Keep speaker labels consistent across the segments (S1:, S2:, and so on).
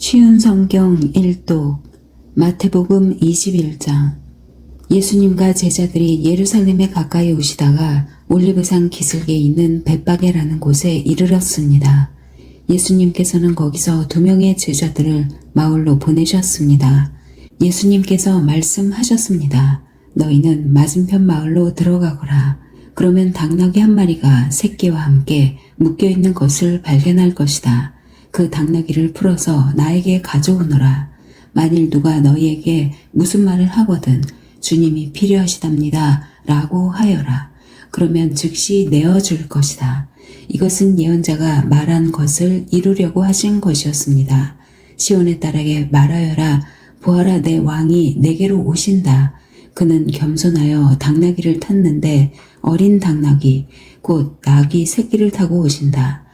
S1: 쉬운 성경 1독 마태복음 21장. 예수님과 제자들이 예루살렘에 가까이 오시다가 올리브산 기슭에 있는 벳바게라는 곳에 이르렀습니다. 예수님께서는 거기서 2명의 제자들을 마을로 보내셨습니다. 예수님께서 말씀하셨습니다. 너희는 맞은편 마을로 들어가거라. 그러면 당나귀 한 마리가 새끼와 함께 묶여있는 것을 발견할 것이다. 그 당나귀를 풀어서 나에게 가져오너라. 만일 누가 너희에게 무슨 말을 하거든 주님이 필요하시답니다 라고 하여라. 그러면 즉시 내어줄 것이다. 이것은 예언자가 말한 것을 이루려고 하신 것이었습니다. 시온의 딸에게 말하여라. 보아라, 내 왕이 내게로 오신다. 그는 겸손하여 당나귀를 탔는데 어린 당나귀 곧 나귀 새끼를 타고 오신다.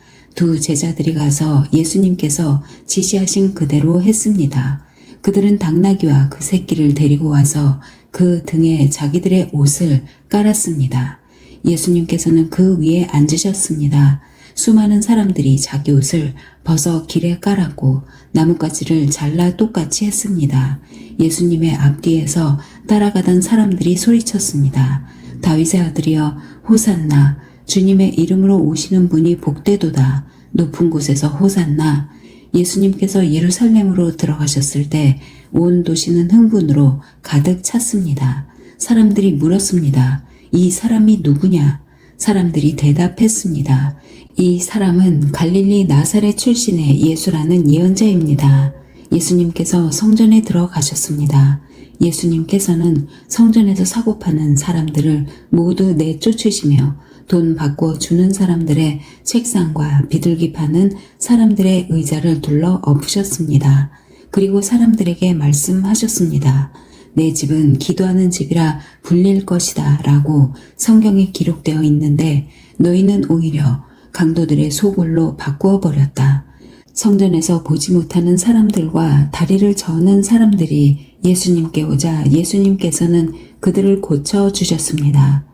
S1: 2 제자들이 가서 예수님께서 지시하신 그대로 했습니다. 그들은 당나귀와 그 새끼를 데리고 와서 그 등에 자기들의 옷을 깔았습니다. 예수님께서는 그 위에 앉으셨습니다. 수많은 사람들이 자기 옷을 벗어 길에 깔았고 나뭇가지를 잘라 똑같이 했습니다. 예수님의 앞뒤에서 따라가던 사람들이 소리쳤습니다. 다윗의 아들이여 호산나, 주님의 이름으로 오시는 분이 복되도다. 높은 곳에서 호산나. 예수님께서 예루살렘으로 들어가셨을 때 온 도시는 흥분으로 가득 찼습니다. 사람들이 물었습니다. 이 사람이 누구냐? 사람들이 대답했습니다. 이 사람은 갈릴리 나사렛 출신의 예수라는 예언자입니다. 예수님께서 성전에 들어가셨습니다. 예수님께서는 성전에서 사고 파는 사람들을 모두 내쫓으시며 돈 바꿔 주는 사람들의 책상과 비둘기 파는 사람들의 의자를 둘러 엎으셨습니다. 그리고 사람들에게 말씀하셨습니다. 내 집은 기도하는 집이라 불릴 것이다 라고 성경에 기록되어 있는데 너희는 오히려 강도들의 소굴로 바꾸어 버렸다. 성전에서 보지 못하는 사람들과 다리를 저는 사람들이 예수님께 오자 예수님께서는 그들을 고쳐주셨습니다.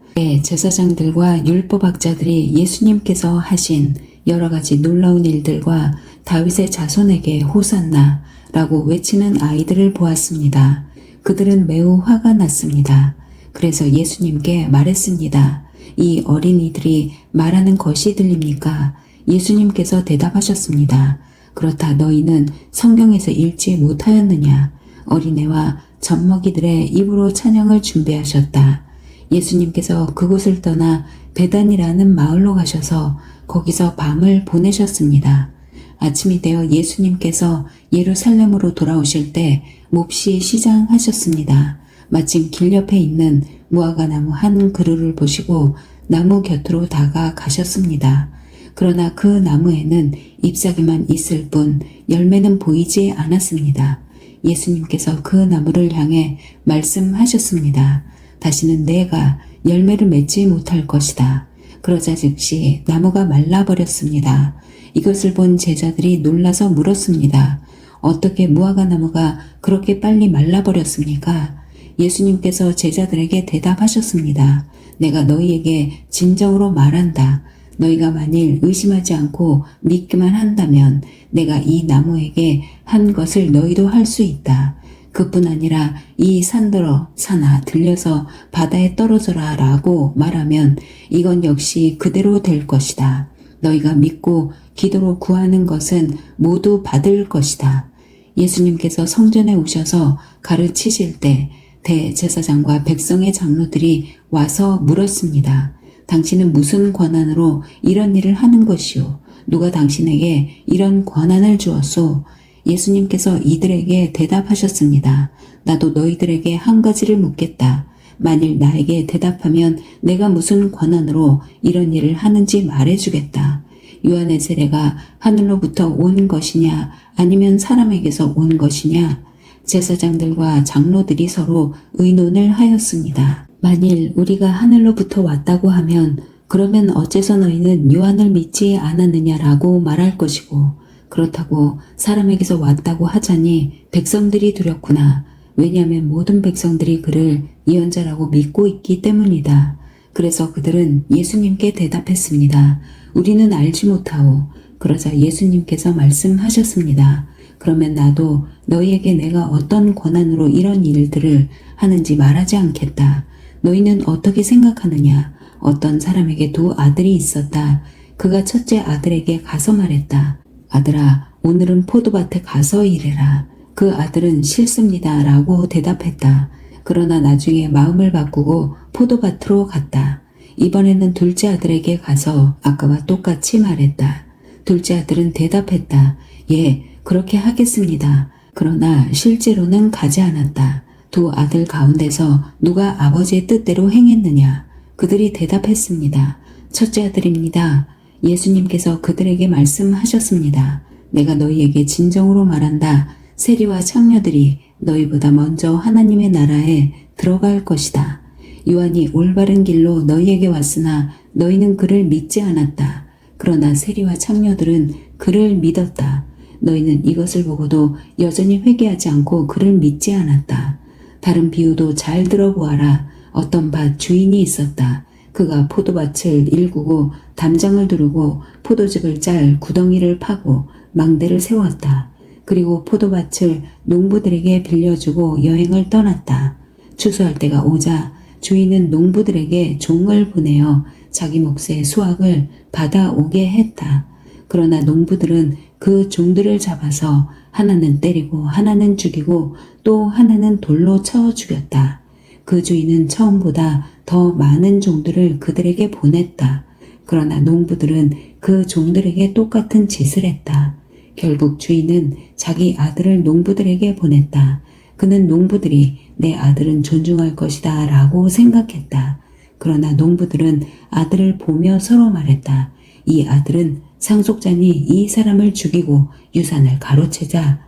S1: 제사장들과 율법학자들이 예수님께서 하신 여러 가지 놀라운 일들과 다윗의 자손에게 호산나 라고 외치는 아이들을 보았습니다. 그들은 매우 화가 났습니다. 그래서 예수님께 말했습니다. 이 어린이들이 말하는 것이 들립니까? 예수님께서 대답하셨습니다. 그렇다 너희는 성경에서 읽지 못하였느냐? 어린애와 젖먹이들의 입으로 찬양을 준비하셨다. 예수님께서 그곳을 떠나 베단이라는 마을로 가셔서 거기서 밤을 보내셨습니다. 아침이 되어 예수님께서 예루살렘으로 돌아오실 때 몹시 시장하셨습니다. 마침 길 옆에 있는 무화과나무 한 그루를 보시고 나무 곁으로 다가가셨습니다. 그러나 그 나무에는 잎사귀만 있을 뿐 열매는 보이지 않았습니다. 예수님께서 그 나무를 향해 말씀하셨습니다. 다시는 내가 열매를 맺지 못할 것이다. 그러자 즉시 나무가 말라버렸습니다. 이것을 본 제자들이 놀라서 물었습니다. 어떻게 무화과나무가 그렇게 빨리 말라버렸습니까? 예수님께서 제자들에게 대답하셨습니다. 내가 너희에게 진정으로 말한다. 너희가 만일 의심하지 않고 믿기만 한다면 내가 이 나무에게 한 것을 너희도 할 수 있다. 그뿐 아니라 이 산들어 산아 들려서 바다에 떨어져라 라고 말하면 이건 역시 그대로 될 것이다. 너희가 믿고 기도로 구하는 것은 모두 받을 것이다. 예수님께서 성전에 오셔서 가르치실 때 대제사장과 백성의 장로들이 와서 물었습니다. 당신은 무슨 권한으로 이런 일을 하는 것이오? 누가 당신에게 이런 권한을 주었소? 예수님께서 이들에게 대답하셨습니다. 나도 너희들에게 한 가지를 묻겠다. 만일 나에게 대답하면 내가 무슨 권한으로 이런 일을 하는지 말해주겠다. 요한의 세례가 하늘로부터 온 것이냐 아니면 사람에게서 온 것이냐? 제사장들과 장로들이 서로 의논을 하였습니다. 만일 우리가 하늘로부터 왔다고 하면 그러면 어째서 너희는 요한을 믿지 않았느냐라고 말할 것이고 그렇다고 사람에게서 왔다고 하자니 백성들이 두렵구나. 왜냐하면 모든 백성들이 그를 예언자라고 믿고 있기 때문이다. 그래서 그들은 예수님께 대답했습니다. 우리는 알지 못하오. 그러자 예수님께서 말씀하셨습니다. 그러면 나도 너희에게 내가 어떤 권한으로 이런 일들을 하는지 말하지 않겠다. 너희는 어떻게 생각하느냐? 어떤 사람에게 두 아들이 있었다. 그가 첫째 아들에게 가서 말했다. 아들아, 오늘은 포도밭에 가서 일해라. 그 아들은 싫습니다 라고 대답했다. 그러나 나중에 마음을 바꾸고 포도밭으로 갔다. 이번에는 둘째 아들에게 가서 아까와 똑같이 말했다. 둘째 아들은 대답했다. 예, 그렇게 하겠습니다. 그러나 실제로는 가지 않았다. 두 아들 가운데서 누가 아버지의 뜻대로 행했느냐? 그들이 대답했습니다. 첫째 아들입니다. 예수님께서 그들에게 말씀하셨습니다. 내가 너희에게 진정으로 말한다. 세리와 창녀들이 너희보다 먼저 하나님의 나라에 들어갈 것이다. 요한이 올바른 길로 너희에게 왔으나 너희는 그를 믿지 않았다. 그러나 세리와 창녀들은 그를 믿었다. 너희는 이것을 보고도 여전히 회개하지 않고 그를 믿지 않았다. 다른 비유도 잘 들어보아라. 어떤 밭 주인이 있었다. 그가 포도밭을 일구고 담장을 두르고 포도즙을 짤 구덩이를 파고 망대를 세웠다. 그리고 포도밭을 농부들에게 빌려주고 여행을 떠났다. 추수할 때가 오자 주인은 농부들에게 종을 보내어 자기 몫의 수확을 받아오게 했다. 그러나 농부들은 그 종들을 잡아서 하나는 때리고 하나는 죽이고 또 하나는 돌로 쳐 죽였다. 그 주인은 처음보다 더 많은 종들을 그들에게 보냈다. 그러나 농부들은 그 종들에게 똑같은 짓을 했다. 결국 주인은 자기 아들을 농부들에게 보냈다. 그는 농부들이 내 아들은 존중할 것이다 라고 생각했다. 그러나 농부들은 아들을 보며 서로 말했다. 이 아들은 상속자니 이 사람을 죽이고 유산을 가로채자.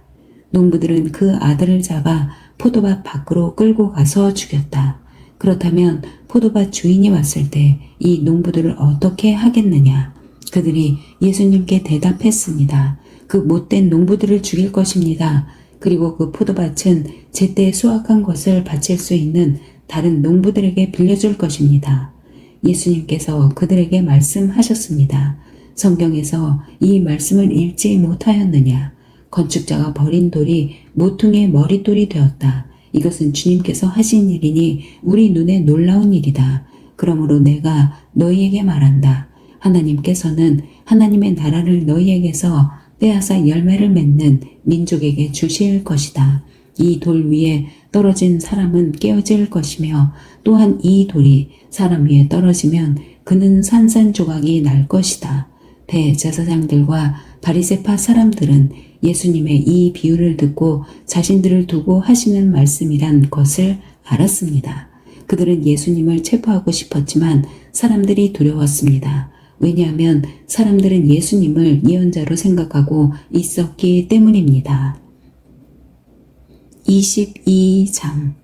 S1: 농부들은 그 아들을 잡아 포도밭 밖으로 끌고 가서 죽였다. 그렇다면 포도밭 주인이 왔을 때 이 농부들을 어떻게 하겠느냐? 그들이 예수님께 대답했습니다. 그 못된 농부들을 죽일 것입니다. 그리고 그 포도밭은 제때 수확한 것을 바칠 수 있는 다른 농부들에게 빌려줄 것입니다. 예수님께서 그들에게 말씀하셨습니다. 성경에서 이 말씀을 읽지 못하였느냐? 건축자가 버린 돌이 모퉁이의 머릿돌이 되었다. 이것은 주님께서 하신 일이니 우리 눈에 놀라운 일이다. 그러므로 내가 너희에게 말한다. 하나님께서는 하나님의 나라를 너희에게서 빼앗아 열매를 맺는 민족에게 주실 것이다. 이 돌 위에 떨어진 사람은 깨어질 것이며 또한 이 돌이 사람 위에 떨어지면 그는 산산조각이 날 것이다. 대제사장들과 바리새파 사람들은 예수님의 이 비유를 듣고 자신들을 두고 하시는 말씀이란 것을 알았습니다. 그들은 예수님을 체포하고 싶었지만 사람들이 두려웠습니다. 왜냐하면 사람들은 예수님을 예언자로 생각하고 있었기 때문입니다. 22장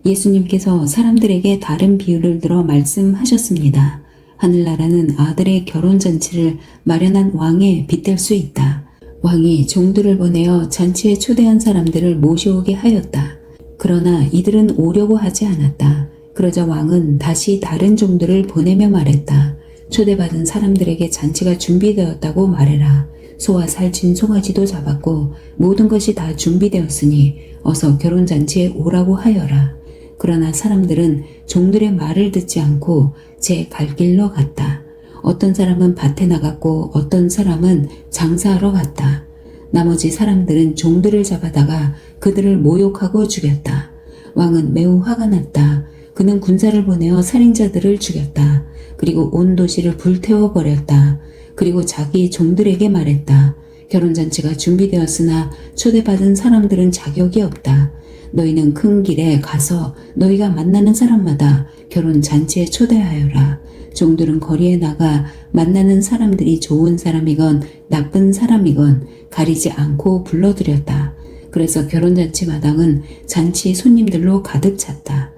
S1: 예수님께서 사람들에게 다른 비유를 들어 말씀하셨습니다. 하늘나라는 아들의 결혼잔치를 마련한 왕에 빗댈 수 있다. 왕이 종들을 보내어 잔치에 초대한 사람들을 모셔오게 하였다. 그러나 이들은 오려고 하지 않았다. 그러자 왕은 다시 다른 종들을 보내며 말했다. 초대받은 사람들에게 잔치가 준비되었다고 말해라. 소와 살찐 송아지도 잡았고 모든 것이 다 준비되었으니 어서 결혼잔치에 오라고 하여라. 그러나 사람들은 종들의 말을 듣지 않고 제 갈 길로 갔다. 어떤 사람은 밭에 나갔고 어떤 사람은 장사하러 갔다. 나머지 사람들은 종들을 잡아다가 그들을 모욕하고 죽였다. 왕은 매우 화가 났다. 그는 군사를 보내어 살인자들을 죽였다. 그리고 온 도시를 불태워 버렸다. 그리고 자기 종들에게 말했다. 결혼잔치가 준비되었으나 초대받은 사람들은 자격이 없다. 너희는 큰 길에 가서 너희가 만나는 사람마다 결혼잔치에 초대하여라. 종들은 거리에 나가 만나는 사람들이 좋은 사람이건 나쁜 사람이건 가리지 않고 불러들였다. 그래서 결혼잔치 마당은 잔치 손님들로 가득 찼다.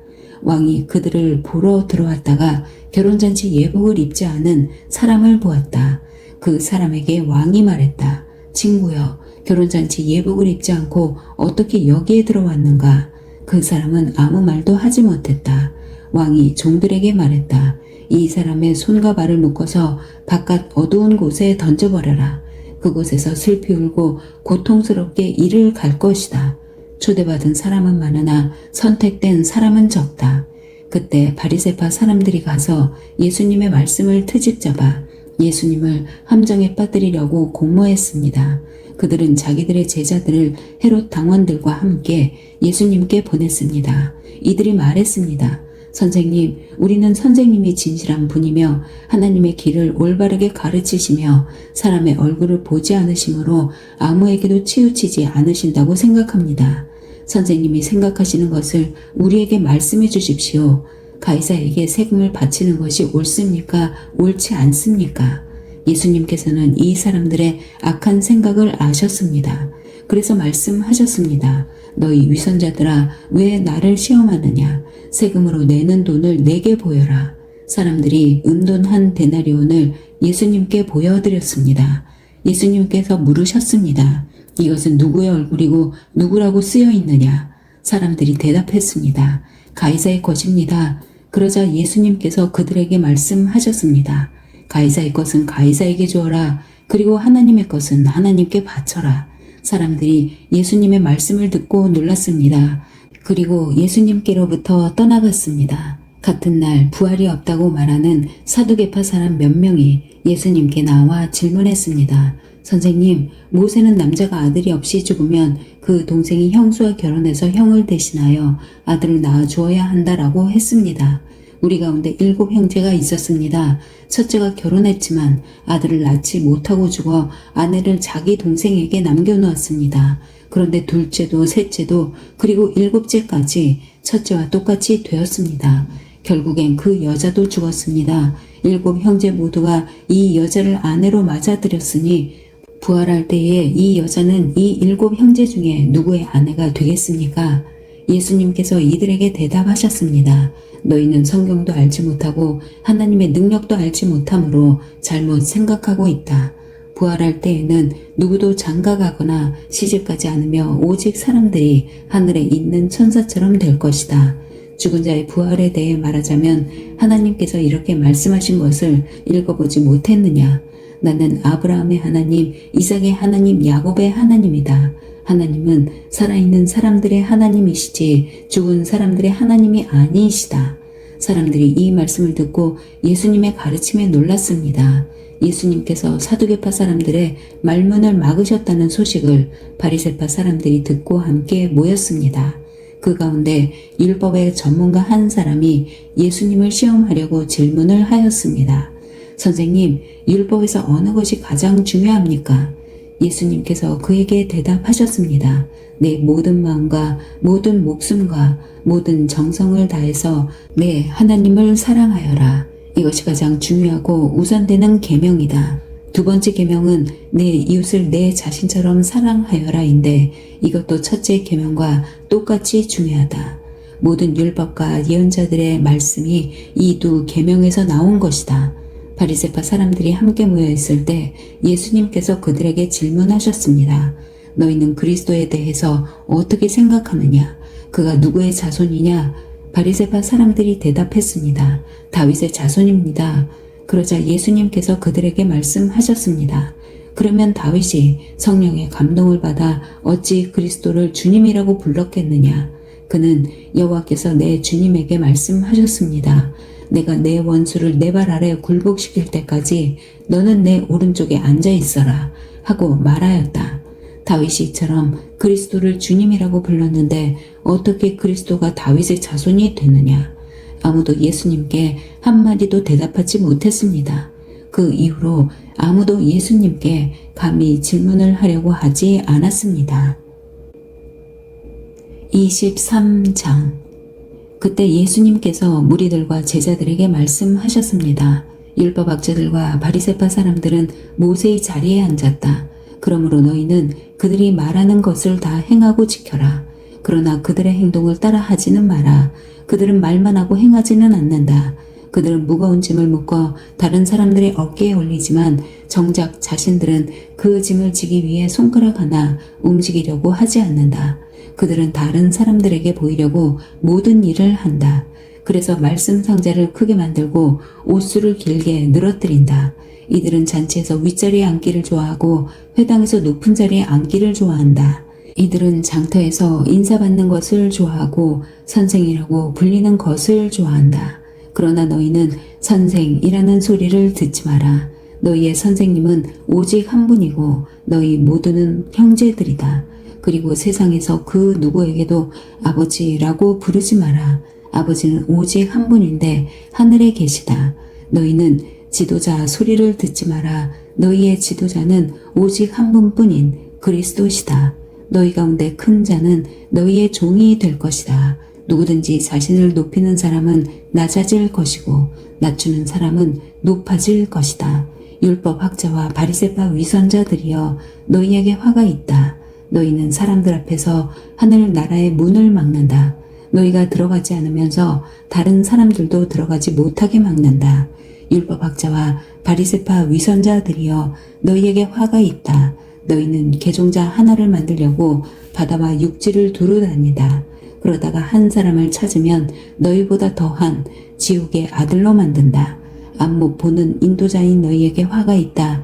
S1: 왕이 그들을 보러 들어왔다가 결혼잔치 예복을 입지 않은 사람을 보았다. 그 사람에게 왕이 말했다. 친구여, 결혼잔치 예복을 입지 않고 어떻게 여기에 들어왔는가? 그 사람은 아무 말도 하지 못했다. 왕이 종들에게 말했다. 이 사람의 손과 발을 묶어서 바깥 어두운 곳에 던져버려라. 그곳에서 슬피 울고 고통스럽게 이를 갈 것이다. 초대받은 사람은 많으나 선택된 사람은 적다. 그때 바리새파 사람들이 가서 예수님의 말씀을 트집잡아 예수님을 함정에 빠뜨리려고 공모했습니다. 그들은 자기들의 제자들을 헤롯 당원들과 함께 예수님께 보냈습니다. 이들이 말했습니다. 선생님, 우리는 선생님이 진실한 분이며 하나님의 길을 올바르게 가르치시며 사람의 얼굴을 보지 않으시므로 아무에게도 치우치지 않으신다고 생각합니다. 선생님이 생각하시는 것을 우리에게 말씀해 주십시오. 가이사에게 세금을 바치는 것이 옳습니까? 옳지 않습니까? 예수님께서는 이 사람들의 악한 생각을 아셨습니다. 그래서 말씀하셨습니다. 너희 위선자들아, 왜 나를 시험하느냐? 세금으로 내는 돈을 내게 보여라. 사람들이 은돈 한 데나리온을 예수님께 보여드렸습니다. 예수님께서 물으셨습니다. 이것은 누구의 얼굴이고 누구라고 쓰여 있느냐? 사람들이 대답했습니다. 가이사의 것입니다. 그러자 예수님께서 그들에게 말씀하셨습니다. 가이사의 것은 가이사에게 주어라. 그리고 하나님의 것은 하나님께 바쳐라. 사람들이 예수님의 말씀을 듣고 놀랐습니다. 그리고 예수님께로부터 떠나갔습니다. 같은 날 부활이 없다고 말하는 사두개파 사람 몇 명이 예수님께 나와 질문했습니다. 선생님, 모세는 남자가 아들이 없이 죽으면 그 동생이 형수와 결혼해서 형을 대신하여 아들을 낳아 주어야 한다라고 했습니다. 우리 가운데 7 형제가 있었습니다. 첫째가 결혼했지만 아들을 낳지 못하고 죽어 아내를 자기 동생에게 남겨놓았습니다. 그런데 둘째도 셋째도 그리고 7째까지 첫째와 똑같이 되었습니다. 결국엔 그 여자도 죽었습니다. 7 형제 모두가 이 여자를 아내로 맞아들였으니 부활할 때에 이 여자는 이 7 형제 중에 누구의 아내가 되겠습니까? 예수님께서 이들에게 대답하셨습니다. 너희는 성경도 알지 못하고 하나님의 능력도 알지 못하므로 잘못 생각하고 있다. 부활할 때에는 누구도 장가가거나 시집가지 않으며 오직 사람들이 하늘에 있는 천사처럼 될 것이다. 죽은 자의 부활에 대해 말하자면 하나님께서 이렇게 말씀하신 것을 읽어보지 못했느냐? 나는 아브라함의 하나님, 이삭의 하나님, 야곱의 하나님이다. 하나님은 살아있는 사람들의 하나님이시지 죽은 사람들의 하나님이 아니시다. 사람들이 이 말씀을 듣고 예수님의 가르침에 놀랐습니다. 예수님께서 사두개파 사람들의 말문을 막으셨다는 소식을 바리새파 사람들이 듣고 함께 모였습니다. 그 가운데 율법의 전문가 한 사람이 예수님을 시험하려고 질문을 하였습니다. 선생님, 율법에서 어느 것이 가장 중요합니까? 예수님께서 그에게 대답하셨습니다. 내 모든 마음과 모든 목숨과 모든 정성을 다해서 내 하나님을 사랑하여라. 이것이 가장 중요하고 우선되는 계명이다. 두 번째 계명은 내 이웃을 내 자신처럼 사랑하여라인데 이것도 첫째 계명과 똑같이 중요하다. 모든 율법과 예언자들의 말씀이 이 두 계명에서 나온 것이다. 바리새파 사람들이 함께 모여 있을 때 예수님께서 그들에게 질문하셨습니다. 너희는 그리스도에 대해서 어떻게 생각하느냐? 그가 누구의 자손이냐? 바리새파 사람들이 대답했습니다. 다윗의 자손입니다. 그러자 예수님께서 그들에게 말씀하셨습니다. 그러면 다윗이 성령의 감동을 받아 어찌 그리스도를 주님이라고 불렀겠느냐? 그는 여호와께서 내 주님에게 말씀하셨습니다. 내가 내 원수를 내 발 아래 굴복시킬 때까지 너는 내 오른쪽에 앉아 있어라 하고 말하였다. 다윗이 이처럼 그리스도를 주님이라고 불렀는데 어떻게 그리스도가 다윗의 자손이 되느냐? 아무도 예수님께 한마디도 대답하지 못했습니다. 그 이후로 아무도 예수님께 감히 질문을 하려고 하지 않았습니다. 23장. 그때 예수님께서 무리들과 제자들에게 말씀하셨습니다. 율법학자들과 바리새파 사람들은 모세의 자리에 앉았다. 그러므로 너희는 그들이 말하는 것을 다 행하고 지켜라. 그러나 그들의 행동을 따라하지는 마라. 그들은 말만 하고 행하지는 않는다. 그들은 무거운 짐을 묶어 다른 사람들의 어깨에 올리지만 정작 자신들은 그 짐을 지기 위해 손가락 하나 움직이려고 하지 않는다. 그들은 다른 사람들에게 보이려고 모든 일을 한다. 그래서 말씀 상자를 크게 만들고 옷수를 길게 늘어뜨린다. 이들은 잔치에서 윗자리에 앉기를 좋아하고 회당에서 높은 자리에 앉기를 좋아한다. 이들은 장터에서 인사받는 것을 좋아하고 선생이라고 불리는 것을 좋아한다. 그러나 너희는 선생이라는 소리를 듣지 마라. 너희의 선생님은 오직 한 분이고 너희 모두는 형제들이다. 그리고 세상에서 그 누구에게도 아버지라고 부르지 마라. 아버지는 오직 한 분인데 하늘에 계시다. 너희는 지도자 소리를 듣지 마라. 너희의 지도자는 오직 한 분뿐인 그리스도시다. 너희 가운데 큰 자는 너희의 종이 될 것이다. 누구든지 자신을 높이는 사람은 낮아질 것이고 낮추는 사람은 높아질 것이다. 율법학자와 바리새파 위선자들이여 너희에게 화가 있다. 너희는 사람들 앞에서 하늘나라의 문을 막는다. 너희가 들어가지 않으면서 다른 사람들도 들어가지 못하게 막는다. 율법학자와 바리새파 위선자들이여 너희에게 화가 있다. 너희는 개종자 하나를 만들려고 바다와 육지를 두루 다니다. 그러다가 한 사람을 찾으면 너희보다 더한 지옥의 아들로 만든다. 안목 보는 인도자인 너희에게 화가 있다.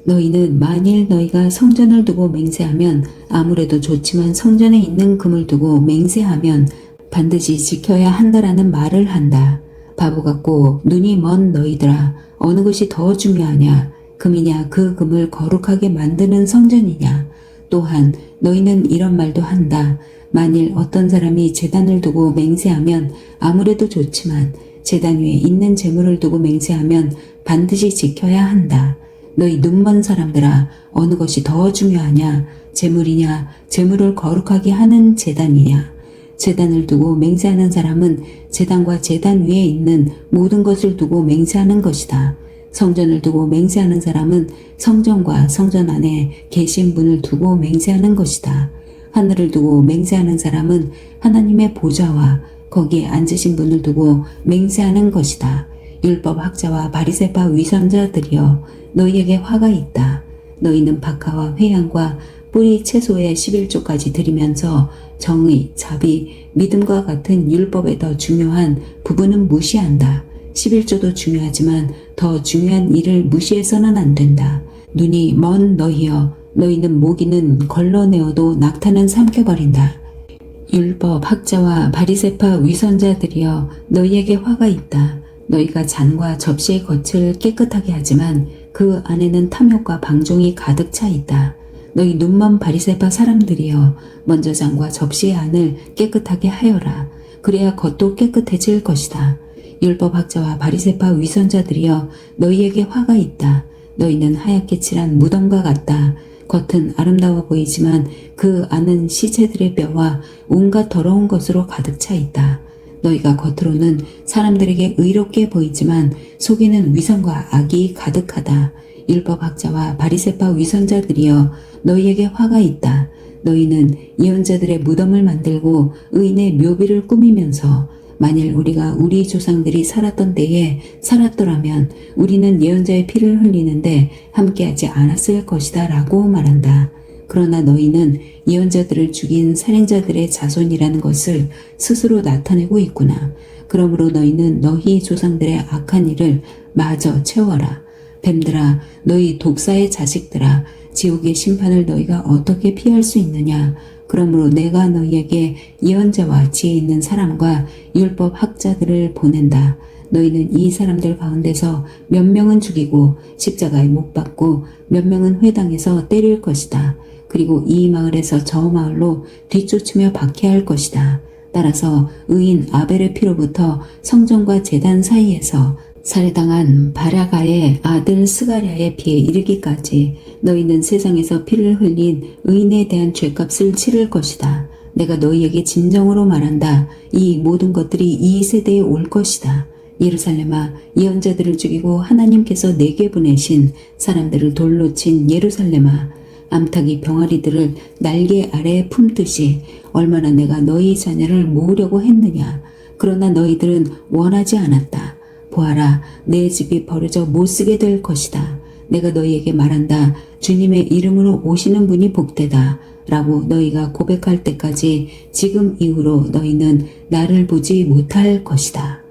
S1: 너희는 만일 너희가 성전을 두고 맹세하면 아무래도 좋지만 성전에 있는 금을 두고 맹세하면 반드시 지켜야 한다라는 말을 한다. 바보 같고 눈이 먼 너희들아, 어느 것이 더 중요하냐? 금이냐 그 금을 거룩하게 만드는 성전이냐? 또한 너희는 이런 말도 한다. 만일 어떤 사람이 제단을 두고 맹세하면 아무래도 좋지만 제단 위에 있는 제물을 두고 맹세하면 반드시 지켜야 한다. 너희 눈먼 사람들아, 어느 것이 더 중요하냐? 제물이냐 제물을 거룩하게 하는 제단이냐? 제단을 두고 맹세하는 사람은 제단과 제단 위에 있는 모든 것을 두고 맹세하는 것이다. 성전을 두고 맹세하는 사람은 성전과 성전 안에 계신 분을 두고 맹세하는 것이다. 하늘을 두고 맹세하는 사람은 하나님의 보좌와 거기에 앉으신 분을 두고 맹세하는 것이다. 율법학자와 바리새파 위선자들이여 너희에게 화가 있다. 너희는 박하와 회양과 뿌리 채소의 11조까지 드리면서 정의, 자비, 믿음과 같은 율법에 더 중요한 부분은 무시한다. 11조도 중요하지만 더 중요한 일을 무시해서는 안 된다. 눈이 먼 너희여, 너희는 모기는 걸러내어도 낙타는 삼켜버린다. 율법 학자와 바리새파 위선자들이여 너희에게 화가 있다. 너희가 잔과 접시의 겉을 깨끗하게 하지만 그 안에는 탐욕과 방종이 가득 차 있다. 너희 눈먼 바리새파 사람들이여 먼저 잔과 접시의 안을 깨끗하게 하여라. 그래야 겉도 깨끗해질 것이다. 율법학자와 바리새파 위선자들이여 너희에게 화가 있다. 너희는 하얗게 칠한 무덤과 같다. 겉은 아름다워 보이지만 그 안은 시체들의 뼈와 온갖 더러운 것으로 가득 차 있다. 너희가 겉으로는 사람들에게 의롭게 보이지만 속에는 위선과 악이 가득하다. 율법학자와 바리새파 위선자들이여 너희에게 화가 있다. 너희는 예언자들의 무덤을 만들고 의인의 묘비를 꾸미면서 만일 우리가 우리 조상들이 살았던 때에 살았더라면 우리는 예언자의 피를 흘리는데 함께하지 않았을 것이다 라고 말한다. 그러나 너희는 예언자들을 죽인 살인자들의 자손이라는 것을 스스로 나타내고 있구나. 그러므로 너희는 너희 조상들의 악한 일을 마저 채워라. 뱀들아, 너희 독사의 자식들아, 지옥의 심판을 너희가 어떻게 피할 수 있느냐? 그러므로 내가 너희에게 예언자와 지혜 있는 사람과 율법 학자들을 보낸다. 너희는 이 사람들 가운데서 몇 명은 죽이고 십자가에 못 박고 몇 명은 회당에서 때릴 것이다. 그리고 이 마을에서 저 마을로 뒤쫓으며 박해할 것이다. 따라서 의인 아벨의 피로부터 성전과 제단 사이에서 살해당한 바라가의 아들 스가랴의 피에 이르기까지 너희는 세상에서 피를 흘린 의인에 대한 죄값을 치를 것이다. 내가 너희에게 진정으로 말한다. 이 모든 것들이 이 세대에 올 것이다. 예루살렘아, 예언자들을 죽이고 하나님께서 내게 보내신 사람들을 돌로 친 예루살렘아, 암탉이 병아리들을 날개 아래에 품듯이 얼마나 내가 너희 자녀를 모으려고 했느냐. 그러나 너희들은 원하지 않았다. 보아라, 내 집이 버려져 못쓰게 될 것이다. 내가 너희에게 말한다. 주님의 이름으로 오시는 분이 복되다. 라고 너희가 고백할 때까지 지금 이후로 너희는 나를 보지 못할 것이다.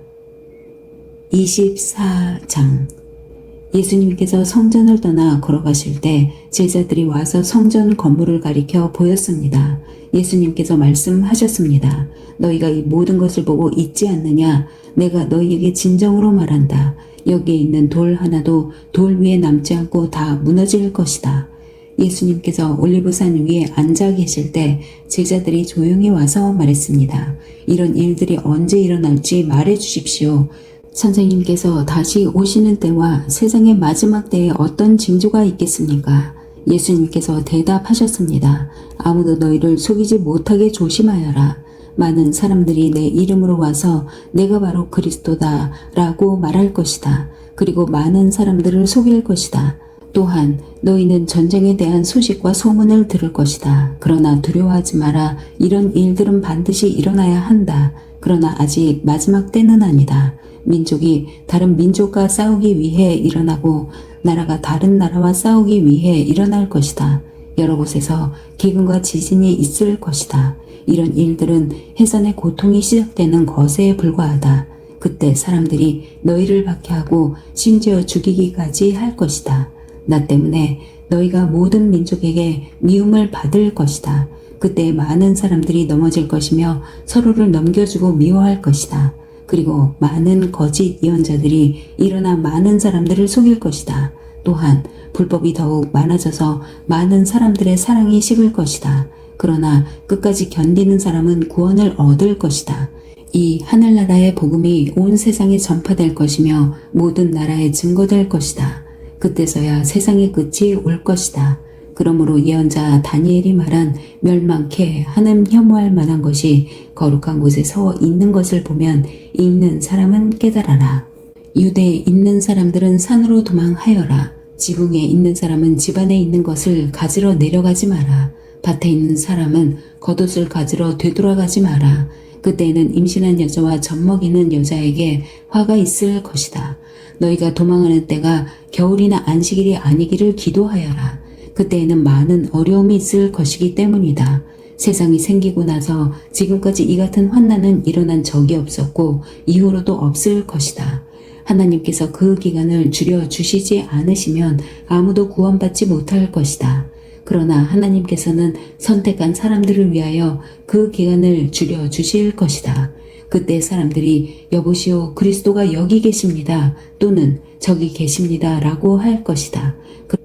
S1: 24장. 예수님께서 성전을 떠나 걸어가실 때 제자들이 와서 성전 건물을 가리켜 보였습니다. 예수님께서 말씀하셨습니다. 너희가 이 모든 것을 보고 잊지 않느냐? 내가 너희에게 진정으로 말한다. 여기에 있는 돌 하나도 돌 위에 남지 않고 다 무너질 것이다. 예수님께서 올리브산 위에 앉아 계실 때 제자들이 조용히 와서 말했습니다. 이런 일들이 언제 일어날지 말해 주십시오. 선생님께서 다시 오시는 때와 세상의 마지막 때에 어떤 징조가 있겠습니까? 예수님께서 대답하셨습니다. 아무도 너희를 속이지 못하게 조심하여라. 많은 사람들이 내 이름으로 와서 내가 바로 그리스도다 라고 말할 것이다. 그리고 많은 사람들을 속일 것이다. 또한 너희는 전쟁에 대한 소식과 소문을 들을 것이다. 그러나 두려워하지 마라. 이런 일들은 반드시 일어나야 한다. 그러나 아직 마지막 때는 아니다. 민족이 다른 민족과 싸우기 위해 일어나고 나라가 다른 나라와 싸우기 위해 일어날 것이다. 여러 곳에서 기근과 지진이 있을 것이다. 이런 일들은 해산의 고통이 시작되는 것에 불과하다. 그때 사람들이 너희를 박해하고 심지어 죽이기까지 할 것이다. 나 때문에 너희가 모든 민족에게 미움을 받을 것이다. 그때 많은 사람들이 넘어질 것이며 서로를 넘겨주고 미워할 것이다. 그리고 많은 거짓 예언자들이 일어나 많은 사람들을 속일 것이다. 또한 불법이 더욱 많아져서 많은 사람들의 사랑이 식을 것이다. 그러나 끝까지 견디는 사람은 구원을 얻을 것이다. 이 하늘나라의 복음이 온 세상에 전파될 것이며 모든 나라에 증거될 것이다. 그때서야 세상의 끝이 올 것이다. 그러므로 예언자 다니엘이 말한 멸망케 하는 혐오할 만한 것이 거룩한 곳에 서 있는 것을 보면 읽는 사람은 깨달아라. 유대에 있는 사람들은 산으로 도망하여라. 지붕에 있는 사람은 집 안에 있는 것을 가지러 내려가지 마라. 밭에 있는 사람은 겉옷을 가지러 되돌아가지 마라. 그때에는 임신한 여자와 젖먹이는 여자에게 화가 있을 것이다. 너희가 도망하는 때가 겨울이나 안식일이 아니기를 기도하여라. 그때에는 많은 어려움이 있을 것이기 때문이다. 세상이 생기고 나서 지금까지 이 같은 환난은 일어난 적이 없었고 이후로도 없을 것이다. 하나님께서 그 기간을 줄여 주시지 않으시면 아무도 구원받지 못할 것이다. 그러나 하나님께서는 선택한 사람들을 위하여 그 기간을 줄여 주실 것이다. 그때 사람들이 여보시오 그리스도가 여기 계십니다. 또는 저기 계십니다. 라고 할 것이다.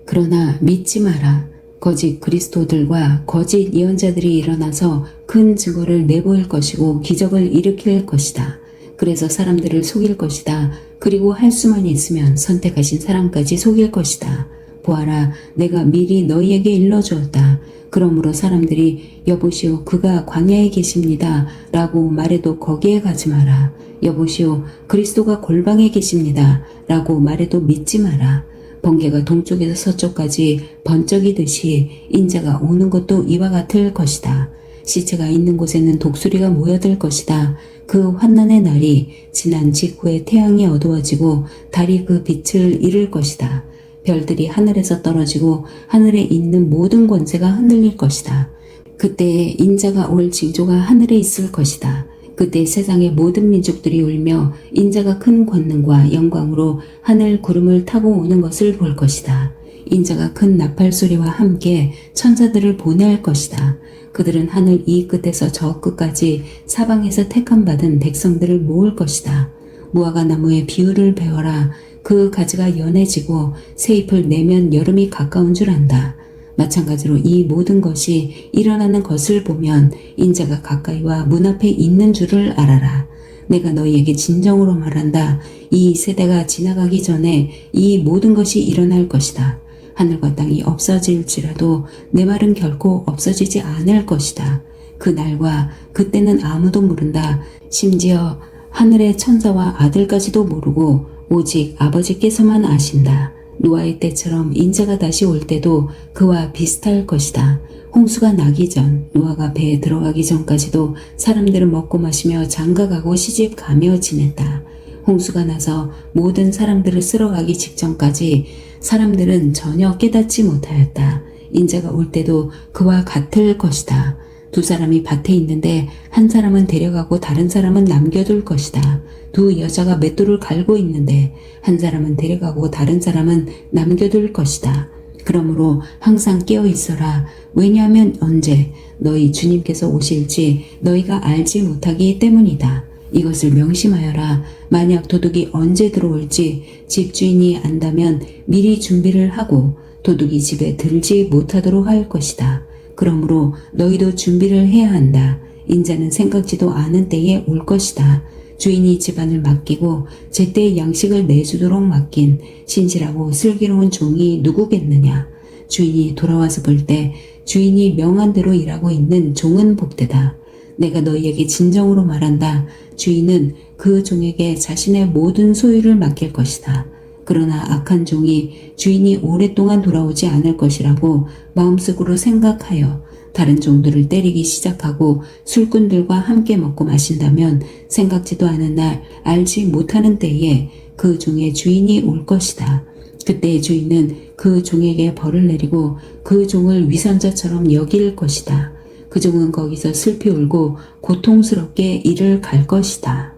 S1: 그러나 믿지 마라. 거짓 그리스도들과 거짓 예언자들이 일어나서 큰 증거를 내보일 것이고 기적을 일으킬 것이다. 그래서 사람들을 속일 것이다. 그리고 할 수만 있으면 선택하신 사람까지 속일 것이다. 보아라, 내가 미리 너희에게 일러주었다. 그러므로 사람들이 여보시오 그가 광야에 계십니다 라고 말해도 거기에 가지 마라. 여보시오 그리스도가 골방에 계십니다 라고 말해도 믿지 마라. 번개가 동쪽에서 서쪽까지 번쩍이듯이 인자가 오는 것도 이와 같을 것이다. 시체가 있는 곳에는 독수리가 모여들 것이다. 그 환난의 날이 지난 직후에 태양이 어두워지고 달이 그 빛을 잃을 것이다. 별들이 하늘에서 떨어지고 하늘에 있는 모든 권세가 흔들릴 것이다. 그때에 인자가 올 징조가 하늘에 있을 것이다. 그때 세상의 모든 민족들이 울며 인자가 큰 권능과 영광으로 하늘 구름을 타고 오는 것을 볼 것이다. 인자가 큰 나팔 소리와 함께 천사들을 보낼 것이다. 그들은 하늘 이 끝에서 저 끝까지 사방에서 택함 받은 백성들을 모을 것이다. 무화과 나무의 비유를 배워라. 그 가지가 연해지고 새 잎을 내면 여름이 가까운 줄 안다. 마찬가지로 이 모든 것이 일어나는 것을 보면 인자가 가까이와 문 앞에 있는 줄을 알아라. 내가 너희에게 진정으로 말한다. 이 세대가 지나가기 전에 이 모든 것이 일어날 것이다. 하늘과 땅이 없어질지라도 내 말은 결코 없어지지 않을 것이다. 그 날과 그때는 아무도 모른다. 심지어 하늘의 천사와 아들까지도 모르고 오직 아버지께서만 아신다. 노아의 때처럼 인자가 다시 올 때도 그와 비슷할 것이다. 홍수가 나기 전, 노아가 배에 들어가기 전까지도 사람들은 먹고 마시며 장가가고 시집가며 지냈다. 홍수가 나서 모든 사람들을 쓸어가기 직전까지 사람들은 전혀 깨닫지 못하였다. 인자가 올 때도 그와 같을 것이다. 두 사람이 밭에 있는데 한 사람은 데려가고 다른 사람은 남겨둘 것이다. 두 여자가 맷돌을 갈고 있는데 한 사람은 데려가고 다른 사람은 남겨둘 것이다. 그러므로 항상 깨어 있어라. 왜냐하면 언제 너희 주님께서 오실지 너희가 알지 못하기 때문이다. 이것을 명심하여라. 만약 도둑이 언제 들어올지 집주인이 안다면 미리 준비를 하고 도둑이 집에 들지 못하도록 할 것이다. 그러므로 너희도 준비를 해야 한다. 인자는 생각지도 않은 때에 올 것이다. 주인이 집안을 맡기고 제때 양식을 내주도록 맡긴 신실하고 슬기로운 종이 누구겠느냐. 주인이 돌아와서 볼 때 주인이 명한 대로 일하고 있는 종은 복되다. 내가 너희에게 진정으로 말한다. 주인은 그 종에게 자신의 모든 소유를 맡길 것이다. 그러나 악한 종이 주인이 오랫동안 돌아오지 않을 것이라고 마음속으로 생각하여 다른 종들을 때리기 시작하고 술꾼들과 함께 먹고 마신다면 생각지도 않은 날 알지 못하는 때에 그 종의 주인이 올 것이다. 그때 주인은 그 종에게 벌을 내리고 그 종을 위선자처럼 여길 것이다. 그 종은 거기서 슬피 울고 고통스럽게 이를 갈 것이다.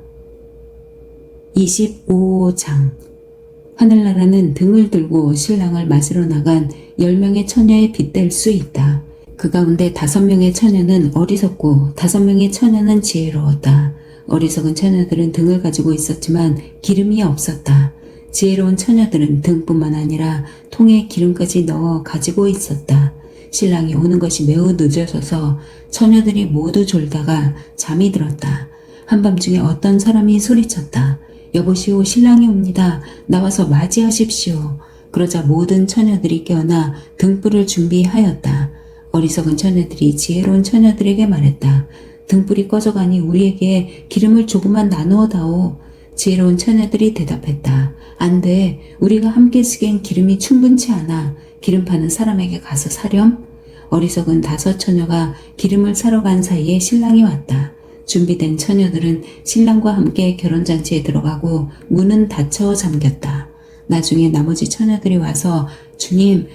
S1: 25장 하늘나라는 등을 들고 신랑을 맞으러 나간 10명의 처녀에 빗댈 수 있다. 그 가운데 5명의 처녀는 어리석고 5명의 처녀는 지혜로웠다. 어리석은 처녀들은 등을 가지고 있었지만 기름이 없었다. 지혜로운 처녀들은 등뿐만 아니라 통에 기름까지 넣어 가지고 있었다. 신랑이 오는 것이 매우 늦어져서 처녀들이 모두 졸다가 잠이 들었다. 한밤중에 어떤 사람이 소리쳤다. 여보시오, 신랑이 옵니다. 나와서 맞이하십시오. 그러자 모든 처녀들이 깨어나 등불을 준비하였다. 어리석은 처녀들이 지혜로운 처녀들에게 말했다. 등불이 꺼져가니 우리에게 기름을 조금만 나누어 다오. 지혜로운 처녀들이 대답했다. 안 돼. 우리가 함께 쓰기엔 기름이 충분치 않아. 기름 파는 사람에게 가서 사렴? 어리석은 5 처녀가 기름을 사러 간 사이에 신랑이 왔다. 준비된 처녀들은 신랑과 함께 결혼잔치에 들어가고 문은 닫혀 잠겼다. 나중에 나머지 처녀들이 와서 주님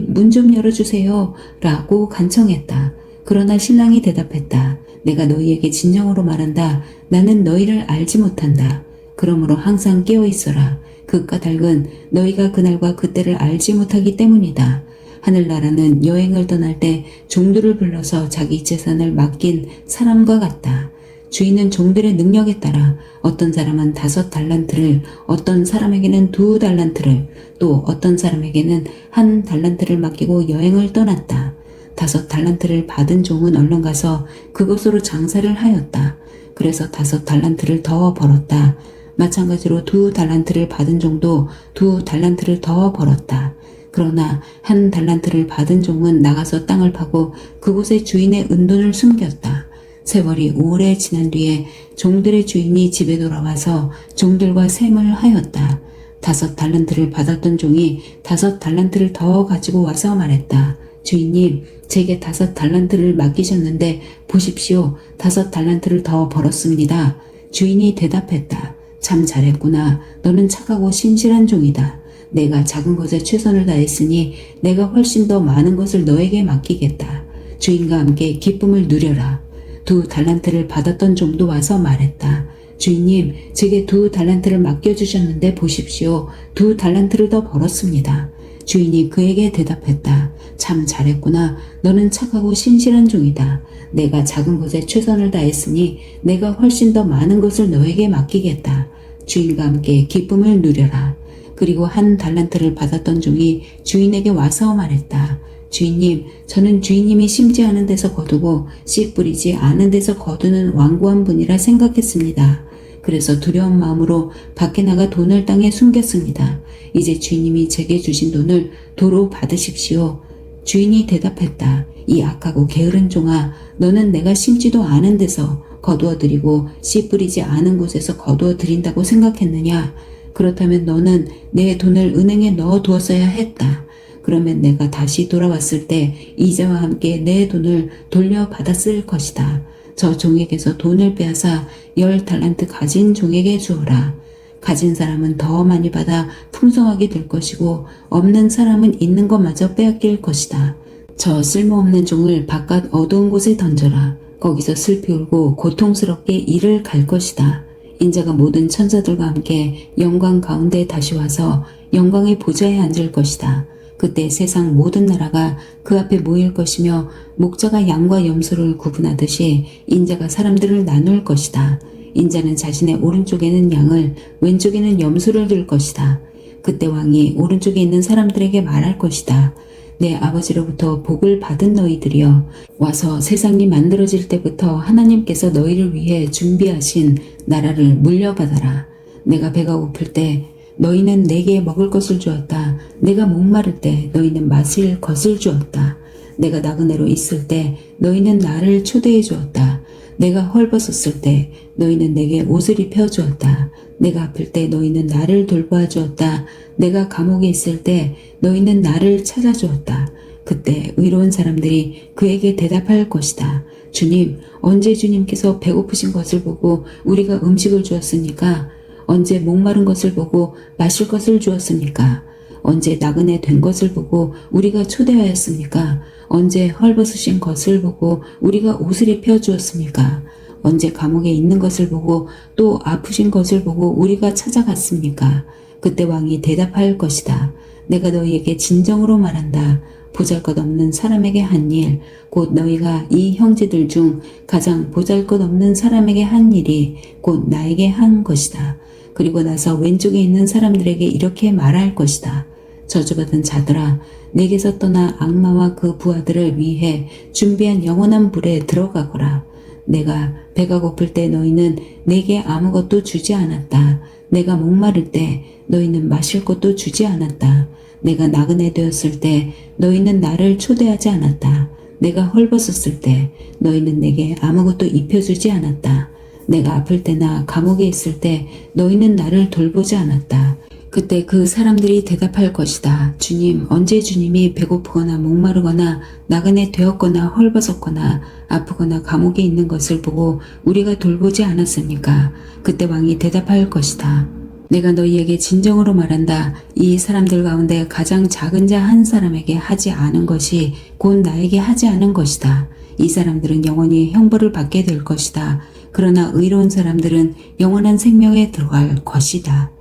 S1: 문 좀 열어주세요 라고 간청했다. 그러나 신랑이 대답했다. 내가 너희에게 진정으로 말한다. 나는 너희를 알지 못한다. 그러므로 항상 깨어 있어라. 그 까닭은 너희가 그날과 그때를 알지 못하기 때문이다. 하늘나라는 여행을 떠날 때 종들을 불러서 자기 재산을 맡긴 사람과 같다. 주인은 종들의 능력에 따라 어떤 사람은 5 달란트를, 어떤 사람에게는 2 달란트를, 또 어떤 사람에게는 1 달란트를 맡기고 여행을 떠났다. 5 달란트를 받은 종은 얼른 가서 그것으로 장사를 하였다. 그래서 5 달란트를 더 벌었다. 마찬가지로 2 달란트를 받은 종도 2 달란트를 더 벌었다. 그러나 1 달란트를 받은 종은 나가서 땅을 파고 그곳에 주인의 은돈을 숨겼다. 세월이 오래 지난 뒤에 종들의 주인이 집에 돌아와서 종들과 셈을 하였다. 5 달란트를 받았던 종이 5 달란트를 더 가지고 와서 말했다. 주인님, 제게 5 달란트를 맡기셨는데 보십시오. 5 달란트를 더 벌었습니다. 주인이 대답했다. 참 잘했구나. 너는 착하고 신실한 종이다. 내가 작은 것에 최선을 다했으니 내가 훨씬 더 많은 것을 너에게 맡기겠다. 주인과 함께 기쁨을 누려라. 2 달란트를 받았던 종도 와서 말했다. 주인님, 제게 2 달란트를 맡겨주셨는데 보십시오. 2 달란트를 더 벌었습니다. 주인이 그에게 대답했다. 참 잘했구나. 너는 착하고 신실한 종이다. 내가 작은 것에 최선을 다했으니 내가 훨씬 더 많은 것을 너에게 맡기겠다. 주인과 함께 기쁨을 누려라. 그리고 1 달란트를 받았던 종이 주인에게 와서 말했다. 주인님, 저는 주인님이 심지 않은 데서 거두고 씨 뿌리지 않은 데서 거두는 완고한 분이라 생각했습니다. 그래서 두려운 마음으로 밖에 나가 돈을 땅에 숨겼습니다. 이제 주인님이 제게 주신 돈을 도로 받으십시오. 주인이 대답했다. 이 악하고 게으른 종아, 너는 내가 심지도 않은 데서 거두어 드리고 씨 뿌리지 않은 곳에서 거두어 드린다고 생각했느냐? 그렇다면 너는 내 돈을 은행에 넣어 두었어야 했다. 그러면 내가 다시 돌아왔을 때 이자와 함께 내 돈을 돌려받았을 것이다. 저 종에게서 돈을 빼앗아 10 달란트 가진 종에게 주어라. 가진 사람은 더 많이 받아 풍성하게 될 것이고 없는 사람은 있는 것마저 빼앗길 것이다. 저 쓸모없는 종을 바깥 어두운 곳에 던져라. 거기서 슬피 울고 고통스럽게 이를 갈 것이다. 인자가 모든 천사들과 함께 영광 가운데 다시 와서 영광의 보좌에 앉을 것이다. 그때 세상 모든 나라가 그 앞에 모일 것이며 목자가 양과 염소를 구분하듯이 인자가 사람들을 나눌 것이다. 인자는 자신의 오른쪽에는 양을 왼쪽에는 염소를 둘 것이다. 그때 왕이 오른쪽에 있는 사람들에게 말할 것이다. 내 아버지로부터 복을 받은 너희들이여, 와서 세상이 만들어질 때부터 하나님께서 너희를 위해 준비하신 나라를 물려받아라. 내가 배가 고플 때 너희는 내게 먹을 것을 주었다. 내가 목마를 때 너희는 마실 것을 주었다. 내가 나그네로 있을 때 너희는 나를 초대해 주었다. 내가 헐벗었을 때 너희는 내게 옷을 입혀 주었다. 내가 아플 때 너희는 나를 돌보아 주었다. 내가 감옥에 있을 때 너희는 나를 찾아주었다. 그때 의로운 사람들이 그에게 대답할 것이다. 주님, 언제 주님께서 배고프신 것을 보고 우리가 음식을 주었습니까? 언제 목마른 것을 보고 마실 것을 주었습니까? 언제 나그네 된 것을 보고 우리가 초대하였습니까? 언제 헐벗으신 것을 보고 우리가 옷을 입혀 주었습니까? 언제 감옥에 있는 것을 보고 또 아프신 것을 보고 우리가 찾아갔습니까? 그때 왕이 대답할 것이다. 내가 너희에게 진정으로 말한다. 보잘것없는 사람에게 한 일, 곧 너희가 이 형제들 중 가장 보잘것없는 사람에게 한 일이 곧 나에게 한 것이다. 그리고 나서 왼쪽에 있는 사람들에게 이렇게 말할 것이다. 저주받은 자들아, 내게서 떠나 악마와 그 부하들을 위해 준비한 영원한 불에 들어가거라. 내가 배가 고플 때 너희는 내게 아무것도 주지 않았다. 내가 목마를 때 너희는 마실 것도 주지 않았다. 내가 나그네 되었을 때 너희는 나를 초대하지 않았다. 내가 헐벗었을 때 너희는 내게 아무것도 입혀주지 않았다. 내가 아플 때나 감옥에 있을 때 너희는 나를 돌보지 않았다. 그때 그 사람들이 대답할 것이다. 주님, 언제 주님이 배고프거나 목마르거나 나그네 되었거나 헐벗었거나 아프거나 감옥에 있는 것을 보고 우리가 돌보지 않았습니까? 그때 왕이 대답할 것이다. 내가 너희에게 진정으로 말한다. 이 사람들 가운데 가장 작은 자 한 사람에게 하지 않은 것이 곧 나에게 하지 않은 것이다. 이 사람들은 영원히 형벌을 받게 될 것이다. 그러나 의로운 사람들은 영원한 생명에 들어갈 것이다.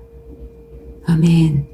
S1: 아멘.